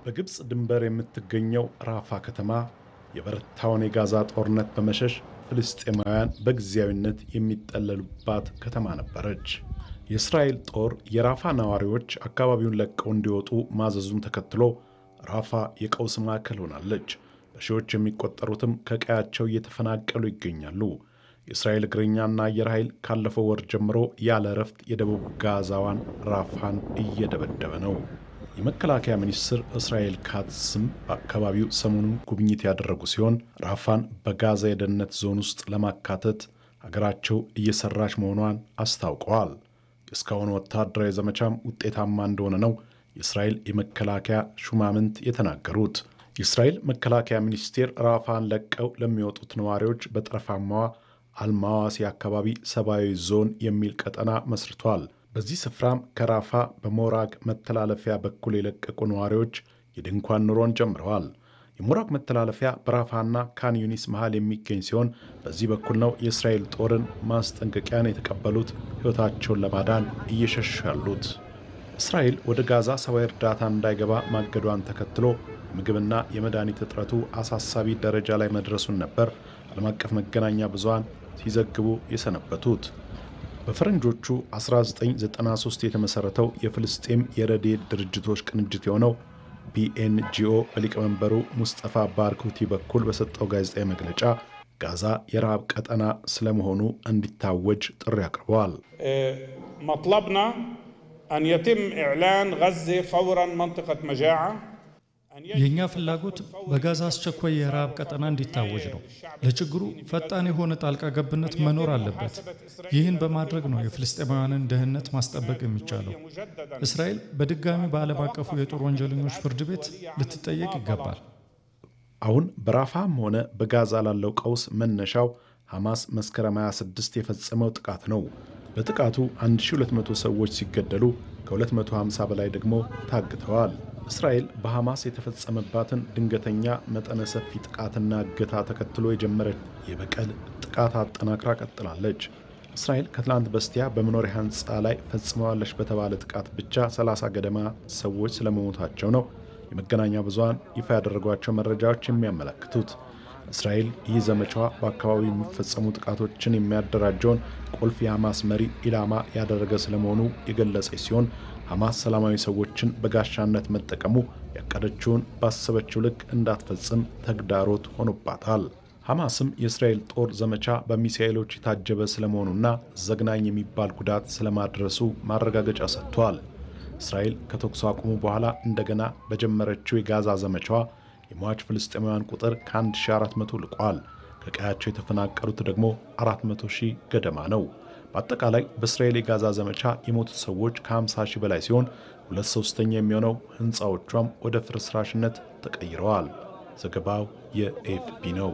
በግብፅ ድንበር የምትገኘው ራፋ ከተማ የበረታውን የጋዛ ጦርነት በመሸሽ ፍልስጤማውያን በጊዜያዊነት የሚጠለሉባት ከተማ ነበረች። የእስራኤል ጦር የራፋ ነዋሪዎች አካባቢውን ለቀው እንዲወጡ ማዘዙን ተከትሎ ራፋ የቀውስ ማዕከል ሆናለች። በሺዎች የሚቆጠሩትም ከቀያቸው እየተፈናቀሉ ይገኛሉ። የእስራኤል እግረኛና አየር ኃይል ካለፈው ወር ጀምሮ ያለ እረፍት የደቡብ ጋዛዋን ራፋን እየደበደበ ነው። የመከላከያ ሚኒስትር እስራኤል ካትስም በአካባቢው ሰሞኑን ጉብኝት ያደረጉ ሲሆን ራፋን በጋዛ የደህንነት ዞን ውስጥ ለማካተት ሀገራቸው እየሰራች መሆኗን አስታውቀዋል። እስካሁን ወታደራዊ ዘመቻም ውጤታማ እንደሆነ ነው የእስራኤል የመከላከያ ሹማምንት የተናገሩት። የእስራኤል መከላከያ ሚኒስቴር ራፋን ለቀው ለሚወጡት ነዋሪዎች በጠረፋማዋ አልማዋሲ አካባቢ ሰብአዊ ዞን የሚል ቀጠና መስርቷል። በዚህ ስፍራም ከራፋ በሞራግ መተላለፊያ በኩል የለቀቁ ነዋሪዎች የድንኳን ኑሮን ጀምረዋል። የሞራግ መተላለፊያ በራፋና ካን ዩኒስ መሃል የሚገኝ ሲሆን በዚህ በኩል ነው የእስራኤል ጦርን ማስጠንቀቂያን የተቀበሉት ሕይወታቸውን ለማዳን እየሸሹ ያሉት። እስራኤል ወደ ጋዛ ሰብአዊ እርዳታ እንዳይገባ ማገዷን ተከትሎ የምግብና የመድኃኒት እጥረቱ አሳሳቢ ደረጃ ላይ መድረሱን ነበር ዓለም አቀፍ መገናኛ ብዙሃን ሲዘግቡ የሰነበቱት። በፈረንጆቹ 1993 የተመሰረተው የፍልስጤም የረድኤት ድርጅቶች ቅንጅት የሆነው ቢኤንጂኦ በሊቀመንበሩ ሙስጠፋ ባርኩቲ በኩል በሰጠው ጋዜጣዊ መግለጫ ጋዛ የረሃብ ቀጠና ስለመሆኑ እንዲታወጅ ጥሪ አቅርበዋል። መጥለብና አን የትም ኢዕላን ጋዛ ፈውራን መንጠቀት መጃዓ የኛ ፍላጎት በጋዛ አስቸኳይ የረሃብ ቀጠና እንዲታወጅ ነው። ለችግሩ ፈጣን የሆነ ጣልቃ ገብነት መኖር አለበት። ይህን በማድረግ ነው የፍልስጤማውያንን ደህንነት ማስጠበቅ የሚቻለው። እስራኤል በድጋሚ በዓለም አቀፉ የጦር ወንጀለኞች ፍርድ ቤት ልትጠየቅ ይገባል። አሁን በራፋም ሆነ በጋዛ ላለው ቀውስ መነሻው ሐማስ መስከረም 26 የፈጸመው ጥቃት ነው። በጥቃቱ 1200 ሰዎች ሲገደሉ ከ250 በላይ ደግሞ ታግተዋል። እስራኤል በሐማስ የተፈጸመባትን ድንገተኛ መጠነ ሰፊ ጥቃትና እገታ ተከትሎ የጀመረች የበቀል ጥቃት አጠናክራ ቀጥላለች። እስራኤል ከትላንት በስቲያ በመኖሪያ ሕንፃ ላይ ፈጽመዋለች በተባለ ጥቃት ብቻ 30 ገደማ ሰዎች ስለመሞታቸው ነው የመገናኛ ብዙሃን ይፋ ያደረጓቸው መረጃዎች የሚያመለክቱት። እስራኤል ይህ ዘመቻዋ በአካባቢው የሚፈጸሙ ጥቃቶችን የሚያደራጀውን ቁልፍ የሐማስ መሪ ኢላማ ያደረገ ስለመሆኑ የገለጸች ሲሆን ሐማስ ሰላማዊ ሰዎችን በጋሻነት መጠቀሙ ያቀደችውን ባሰበችው ልክ እንዳትፈጽም ተግዳሮት ሆኖባታል። ሐማስም የእስራኤል ጦር ዘመቻ በሚሳኤሎች የታጀበ ስለመሆኑና ዘግናኝ የሚባል ጉዳት ስለማድረሱ ማረጋገጫ ሰጥቷል። እስራኤል ከተኩስ አቁሙ በኋላ እንደገና በጀመረችው የጋዛ ዘመቻዋ የሟች ፍልስጤማውያን ቁጥር ከ1400 ልቋል። ከቀያቸው የተፈናቀሉት ደግሞ 400,000 ገደማ ነው። በአጠቃላይ በእስራኤል የጋዛ ዘመቻ የሞቱት ሰዎች ከ50,000 በላይ ሲሆን 2/3 የሚሆነው ሕንፃዎቿም ወደ ፍርስራሽነት ተቀይረዋል። ዘገባው የኤኤፍፒ ነው።